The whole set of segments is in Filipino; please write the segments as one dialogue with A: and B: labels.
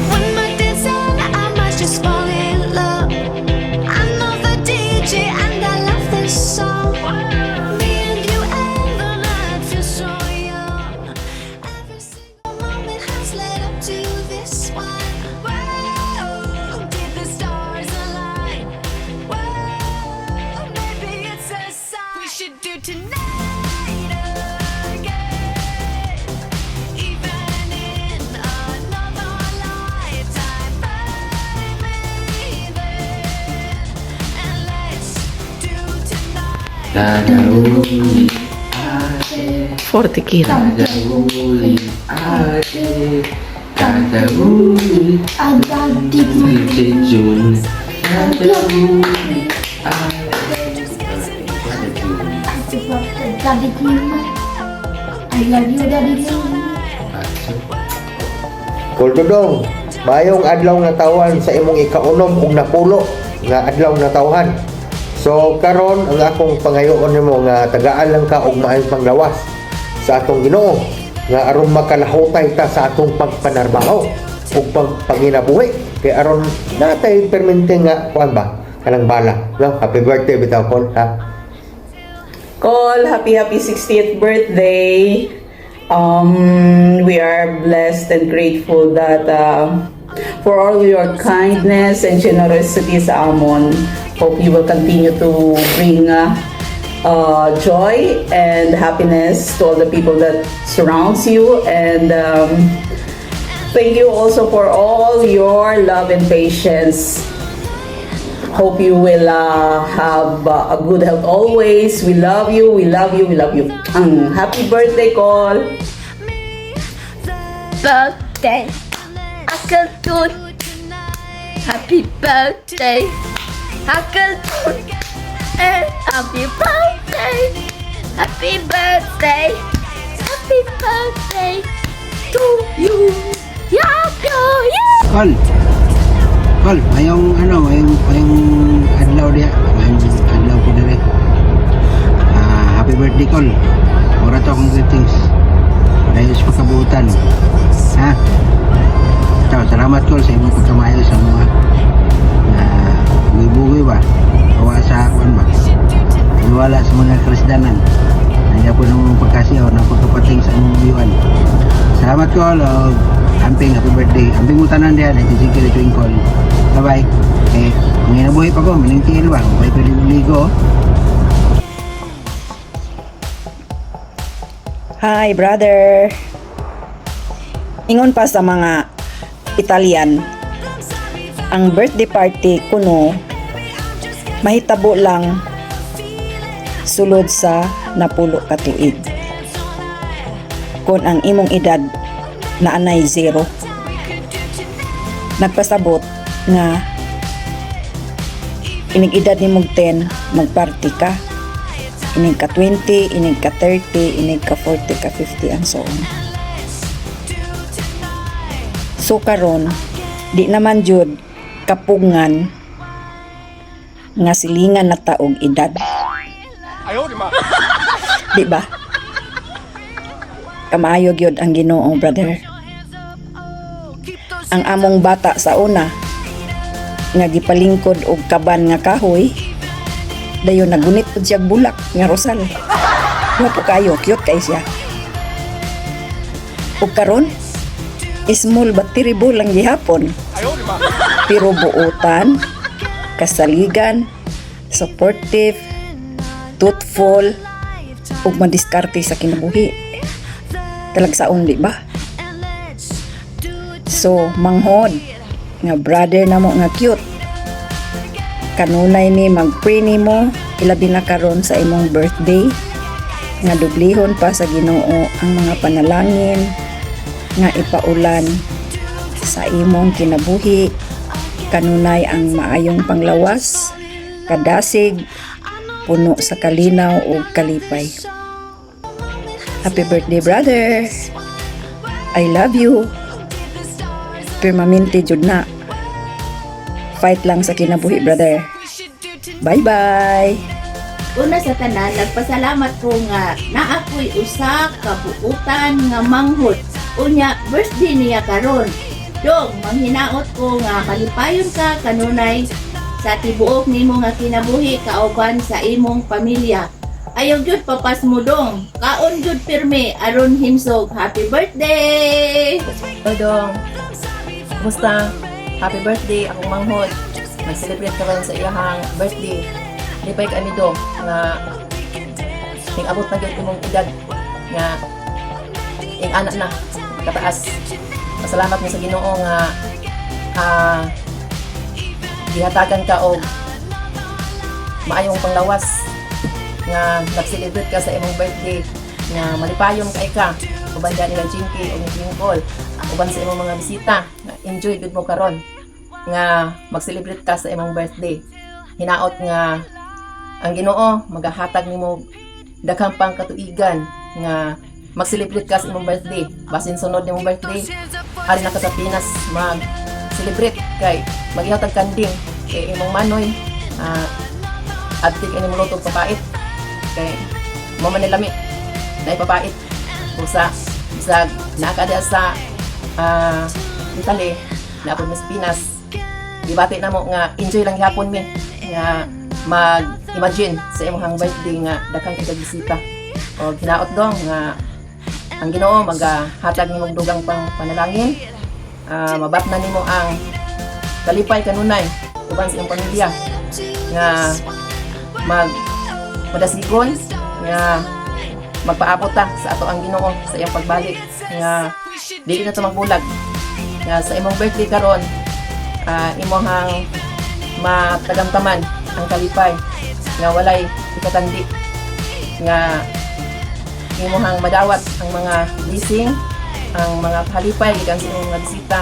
A: When my days end, I must just fall in love. I know the DJ and I love this song. Me and you and the night feel so young. Every single moment has led up to this one. Whoa, did the stars align? Whoa, maybe it's a sign. We should do tonight again. Even in another lifetime, find me there. And let's do tonight.
B: Dadaulit ate,
C: 40 kilo.
B: dadaulit ate, dadaulit si June, dadaulit ate.
D: Daddy Klima. I love you, Daddy Klima.
E: Kuldudong, mayong adlaw na tawhan sa imong ikaunom ug napulo nga adlaw na tawhan. So karon ang akong pangayoon nimo nga tagaan lang ka og maayong panglawas sa atong Ginoo nga aron makalahutay ta sa atong pagpanarbaho ug panginabuhi kay aron natay permente nga kuan ba kanang bala, no? Happy birthday bitaw Col, ha?
C: Col, happy 60th birthday. We are blessed and grateful that for all your kindness and generosity sa amon. Hope you will continue to bring joy and happiness to all the people that surrounds you, and thank you also for all your love and patience. Hope you will have a good health always. We love you, we love you, we love you. Happy birthday, Col.
F: Birthday, Uncle Toon. Happy birthday, Uncle Toon. And happy birthday, happy birthday, happy birthday to you.
G: Col, Col, mayong adlaw dia, mayong adlaw ko dire. Happy birthday, Col. Ora to akong greetings. Dahil sa pagkabuutan. Ha? Ciao, salamat, Col, sa imong pagkamayo sa mga bugoy-bugoy ba? Kawa sa kuan ba? Wala sa mga krisdanan. Nandiyan po ng pagkasiyaw ng pagkapating sa imong biwan. Salamat, Col. Amping, happy birthday. Amping mo tanan diyan, nagsisigil ito yung Col. Bye-bye. Eh, may nabuhay pa ko, maningkil ba? May pwede-ligo.
H: Hi, brother. Ingon pa sa mga Italian, ang birthday party kuno mahitabo lang sulod sa napulo ka tuig. Kung ang imong edad na anay 0, nagpasabot nga inig edad ni mong 10 magparty ka, inig ka 20, inig ka 30, inig ka 40, ka 50 and so on. So karon di naman jud kapungan nga silingan na taog edad. Di ba? Kamayo gyud ang Ginoo, brother. Ang among bata sa una nga gipalingkod og kaban nga kahoy, dayon nagunit pud siya bulak nga rosal. Wapo kayo, cute kay siya. Ug karon, small but terrible lang gihapon. Pero buotan, kasaligan, supportive, truthful, ug madiskarte sa kinabuhi. Talagsaon, di ba? So, manghod nga brother na mo nga cute. Kanunay ni mag-pray nimo ilabi na karon sa imong birthday nga dublihon pa sa Ginoo ang mga panalangin nga ipaulan sa imong kinabuhi. Kanunay ang maayong panglawas, kadasig, puno sa kalinaw o kalipay. Happy birthday, brother! I love you! Permanente jud na. Fight lang sa kinabuhi, brother. Bye-bye!
F: Una sa tanan, nagpasalamat ko nga na ako'y usa ka buutan nga manghod. Unya, birthday niya karon. Dong, manghinaot ko nga kalipayon ka kanunay sa tibuok nimo nga kinabuhi kauban sa imong pamilya. Ayaw jud papas mo dong. Kaon jud pirmi aron himsog. Happy birthday! Dong, kumusta? Happy birthday akong manghod. Nag-celebrate ka rin sa iyahang birthday. Lipay kami dong nga abot na gyud imong edad nga anak na kataas. Pasalamat mi sa Ginoo nga gihatagan ka og maayong panglawas nga nag-celebrate ka sa imong birthday nga malipayon kay ka uban diha nila Jinky o ni Twinkle uban sa imong mga bisita nga enjoy gud mo karon nga mag-celebrate ka sa imong birthday. Hinaot nga ang Ginoo magahatag nimo daghang pang katuigan nga mag-celebrate ka sa imong birthday. Basin sunod nimong birthday, ari na ka sa Pinas mag-celebrate kay maghihatag kanding kay imong manoy adtik ini mulutog papait kay mo man nilami na ipapait usa bisag nakada sa Italy na apod mas Pinas gibati na mo nga enjoy lang gihapon mi nga mag-imagine sa imong birthday nga daghang bisita o hinaot dong nga ang Ginoo maghatag nimo dugang pang panalangin mabatnan nimo ang kalipay kanunay uban sa imong pamilya nga madasigon nga magpaabot ta sa ato ang Ginoo sa iyang pagbalik nga dili na to magbulag nga sa imong birthday karon imong matagamtaman ang kalipay nga walay ikatandi nga imong madawat ang mga blessing ang mga kalipay gikan sa imong mga bisita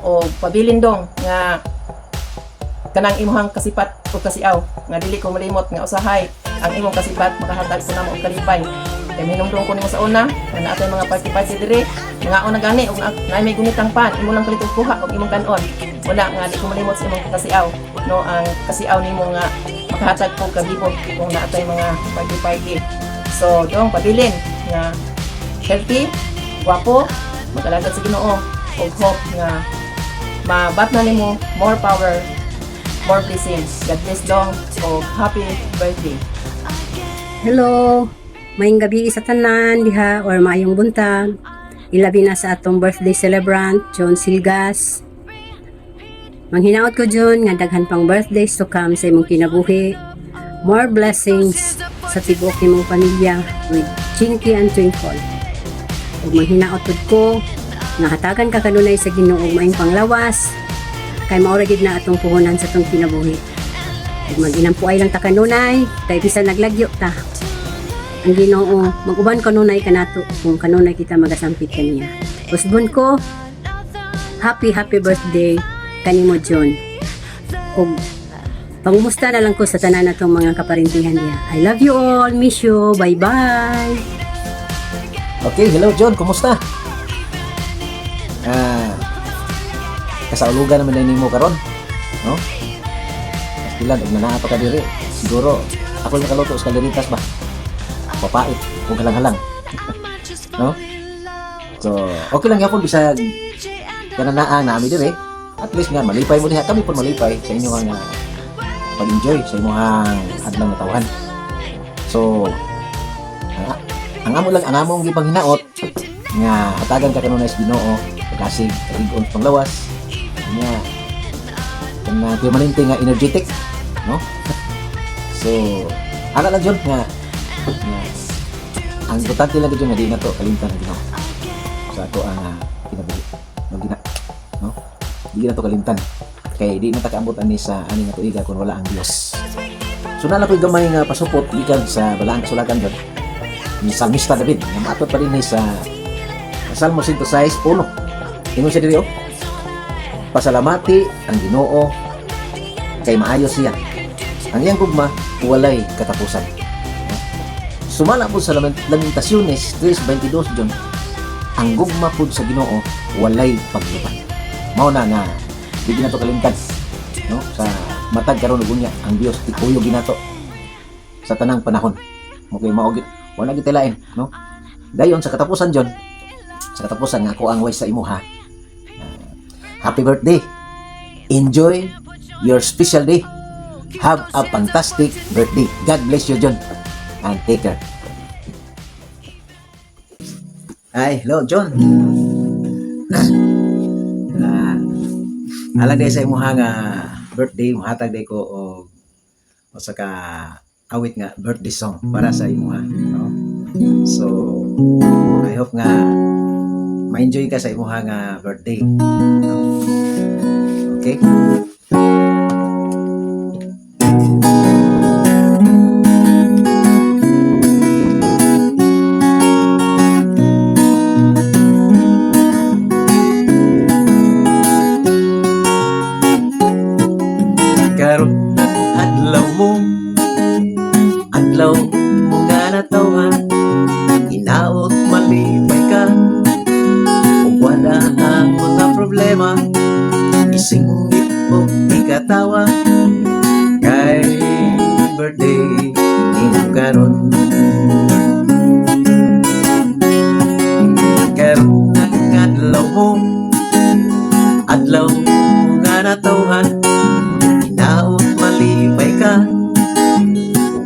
F: o pabilin dong nga kanang imong kasipat o kasiaw nga dili ko malimot nga usahay ang imong kasipat makahatag ko namo og kalipay kay minumdum ko nimo sa una nga naatay mga party dire mga una gani og na may gunitang pan imo lang kalit og kuha og imong kanon wala nga di ko malimot sa imong kasiaw no ang kasiaw nimo nga makahatag ko kabibog kung naatay mga party so dong pabilin nga healthy gwapo mag-alagad sa Ginoo og hope nga mabatnan nimo more power more blessings. God bless dong o happy birthday.
I: Hello, mayong gabi sa tanan diha or maayong buntag. Ilabi na sa atong birthday celebrant, John Silgas. Manghinaot ko John nga daghan pang birthdays to come sa imong kinabuhi. More blessings sa tibuok nimong pamilya with Jinky and Twinkle. Ug manghinaot ko nga hatagan ka kanunay sa Ginoo og maayong panglawas. Kay maura gid na atong puhunan sa atong kinabuhi. Ug mag-inampuay lang ta kanunay, kay bisan naglagyo ta. Ang Ginoo mag-uban kanunay kanato kung kanunay kita magasampit kaniya. Usbon ko, happy birthday kanimo John. Ug pangumusta na lang ko sa tanan natong mga kaparintihan niya. I love you all, miss you, bye-bye.
J: Okay, hello John, kumusta? Kasaulugan naman na mo karon, no? Pastilan, og nanaa pa ka diri. Siguro, ako lang kaluto sa kaliritas ba? Papait, kung halang-halang. No? So, okay lang yapon bisag kananaa na ami diri. At least nga, malipay mo diha. Kami po malipay sa inyo nga pag-enjoy sa inyong adlaw na tawhan. So, ang among gipang hinaot nga hatagan ka kanunay sa Ginoo, pagkasig, kalig-on sa panglawas. Nga permanente nga energetic, no? So ana lang jud nga ang importante lang jud nga di na to kalimtan ang Ginoo sa ato ang kinabuhi no? Di na to kalimtan kay di na ta kaambot ani sa ani nga tuiga kung wala ang Dios. So na koy gamay nga pasupot gikan sa balaang kasulagan jud ni Salmista David nga maatot pa rin sa Salmo 106:1. Ingon siya diri pasalamati ang Ginoo kay maayo siya. Ang iyang gugma walay katapusan. Sumala po sa Lamentaciones 3:22 John. Ang gugma po sa Ginoo walay paglupan. Mao na nga di ginato kalimtan, no? Sa matag karon ug unya ang Dios tikuyo ginato. sa tanang panahon. Okay, mao wala gitilain, no? Dayon sa katapusan John, sa katapusan nga ako ang wish sa imo ha. Happy birthday. Enjoy your special day. Have a fantastic birthday. God bless you, John. And take care. Ay, hello, John. Alang day sa imuha nga birthday, muhatag day ko o saka awit nga birthday song para sa imuha, no? So, I hope nga ma-enjoy ka sa imuha nga birthday, no? Okay? Karon adlaw mo nga natawhan, inaot malipay ka ug wala ang mga problema, isingit o ikatawa kay birthday nimo karon. Karon adlaw mo nga natawhan, inaot malipay ka ug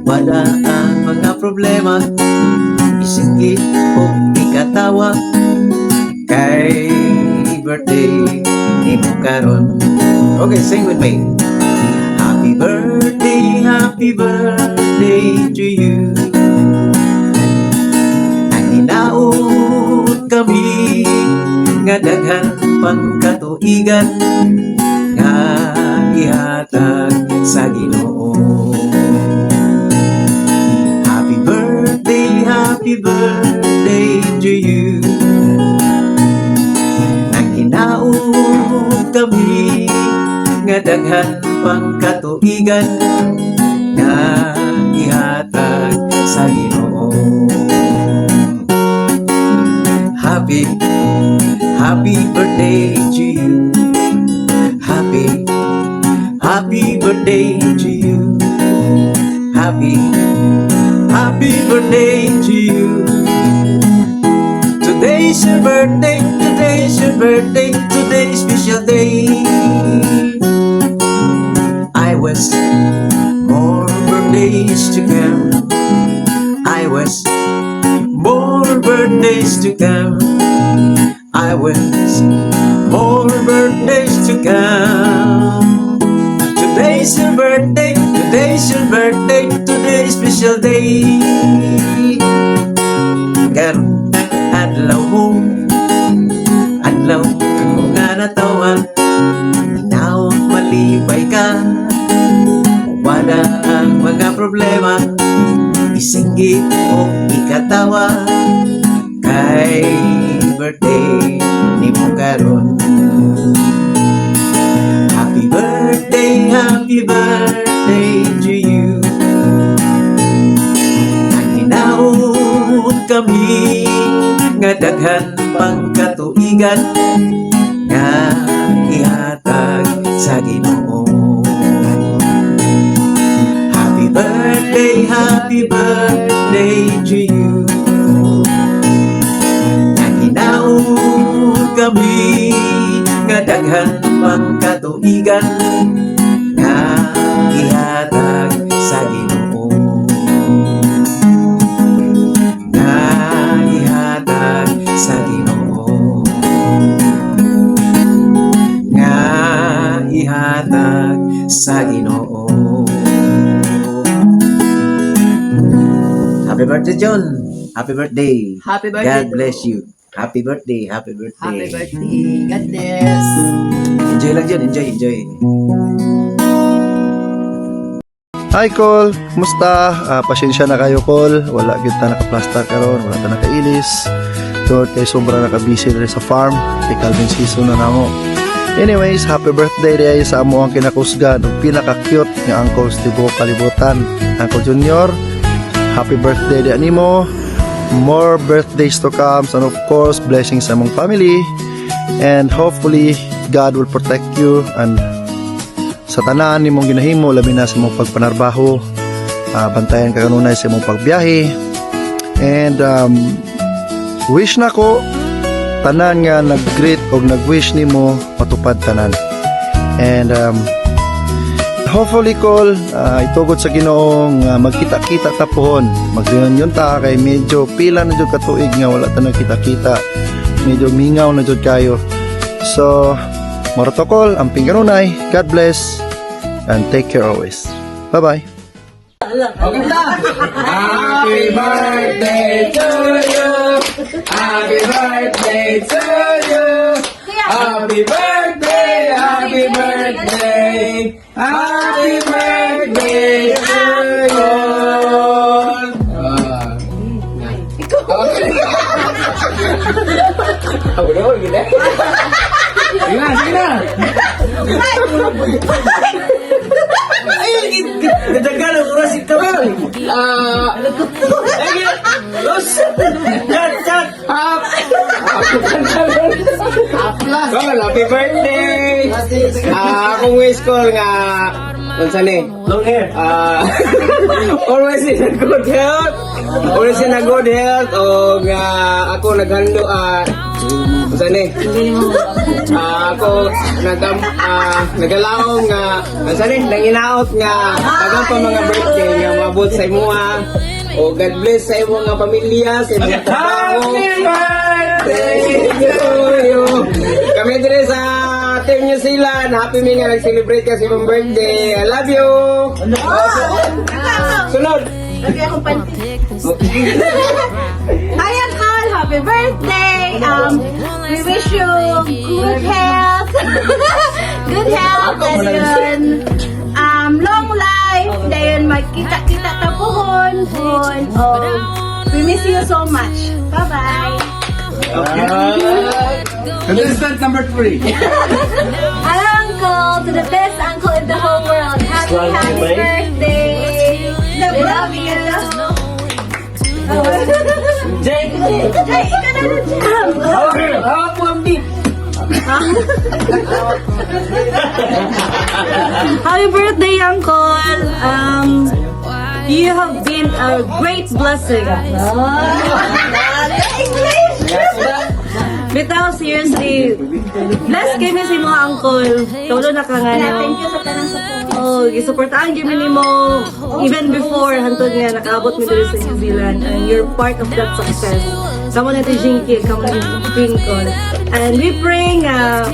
J: wala ang mga problema, isingit o ikatawa kay birthday nimo karon. Okay, sing with me. Happy birthday to you. Ang hinaot kami nga daghan pang katuigan nga ihatag sa Ginoo. Happy birthday to you. Ang hinaot kami nga daghan pang katuigan nga ihatag sa Ginoo. Happy birthday to you. Happy birthday to you. Happy birthday to you. Today's your birthday, today's special day. I wish more birthdays to come. I wish more birthdays to come. I wish more birthdays to come. Today's your birthday, today's special day. Karon adlaw mo nga natawhan, inaot malipay ka, wala ang mga problema, isinggit o ikatawa kay birthday nimo karon. Happy birthday to you. Ang hinaot kami nga daghan pang katuigan nga ihatag sa Ginoo. Happy birthday to you. Ang hinaot kami nga daghan pang katuigan nga ihatag sa Ginoo. Nga ihatag sa Ginoo. Nga ihatag sa Ginoo. Happy birthday, John. Happy birthday.
F: Happy birthday.
J: God bless you. Happy birthday.
F: Happy birthday. God bless.
J: Enjoy lang, John. Enjoy.
K: Hi Col, kumusta? Pasensya na kayo Col, wala kita naka-plaster karon, wala ta nakailis. Doon kay sobra naka-busy rin sa farm, kay Calvin season na namo. Anyways, happy birthday rin sa amo ang kinakusgan ug pinaka-cute nga Uncle Steve Kalibutan, Uncle Junior. Happy birthday di animo. More birthdays to come and of course blessings sa mong family, and hopefully God will protect you and sa tanan nimong ginahimo labi na sa mong pagpanarbaho. bantayan ka kanunay sa imong pagbiyahe. And wish na ko tanan nga nag-greet o nag-wish nimo matupad tanan. And hopefully Col, itugot sa Ginoo nga magkita-kita ta pohon. Mag-reunion ta kay medyo pila na jud katuig nga wala ta nagkita-kita. Medyo mingaw na jud kayo. So, Morotokol, amping kanunay. God bless and take care always. Bye-bye.
B: Happy birthday to you. Happy birthday to you. Happy birthday, happy birthday. Happy birthday to you. Ako na, gila. Sige na, sige na. Nadagal ang oras ito ba? Los! Cut! Happy birthday! Akong wish ko nga unsa ni? Long hair. Always in a good health. Always in a good health. O nga ako naghando unsa ni? Ako nagalaom nga unsa ni? Nanginaot nga daghang pa mga birthday nga maabot sa imuha. O God bless sa imong nga pamilya, sa imong trabaho. Happy birthday to you. Kami dire sa Team New Zealand, happy me nga nag-celebrate ka sa imong birthday. I love you. Sunod.
D: Lagi akong panty. Hi, Uncle! Happy birthday! We wish you good health. Good health. And long life. Dayon magkita-kita ta pohon. We miss you so much. Bye-bye.
B: Contestant number 3.
D: Hi, Uncle! To the best uncle in the whole world. Happy birthday! We love you!
B: Jake!
D: Happy birthday, Uncle! You have been a great blessing. Bitaw, seriously. Bless kami sa mga uncle. Tulo na ka nga na. Thank you sa tanang support. Oh, gisuportaan kami ni mo even before hantod nga nakaabot mi diri sa New Zealand, and you're part of that success. Kamo na ti Jinky, kamo ni Twinkle. And we pray nga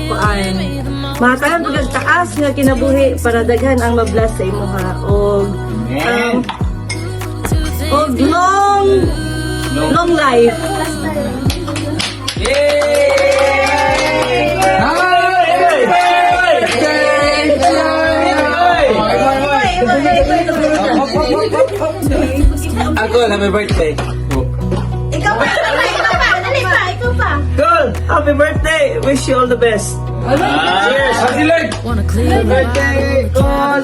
D: matagan pagod taas nga kinabuhi para daghan ang mabless sa imuha og long life.
B: Uncle, happy birthday.
D: Ikaw pa.
B: Cool, happy birthday. Wish you all the best. Cheers. Happy birthday, Cool.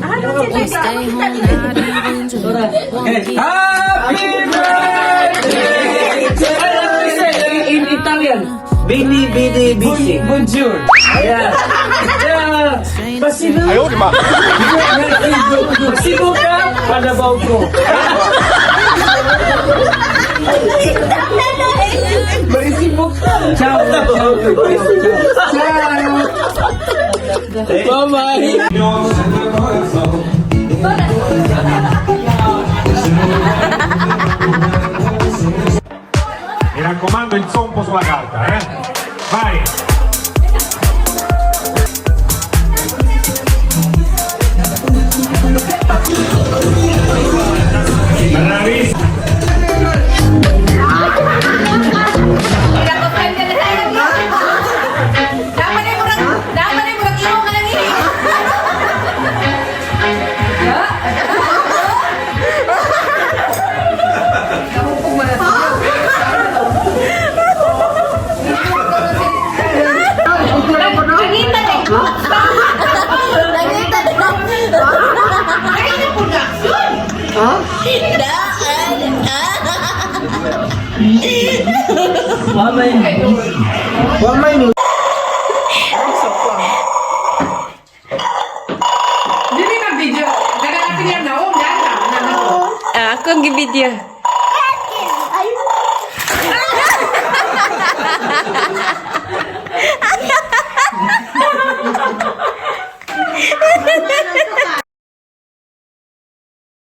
B: Happy birthday. In Italian. Bidi, bidi, bidi. Bonjour. Yeah. Pasibo. Ayaw, di ba? Pasibo ka, panabaw ko. Marisibo ka. Ciao. Ciao. Bye-bye.
L: Mi raccomando il zompo sulla carta, Vai! Bravissimo!
F: Dili na video. Ganapin yan na.
M: Ako ang gibidyo.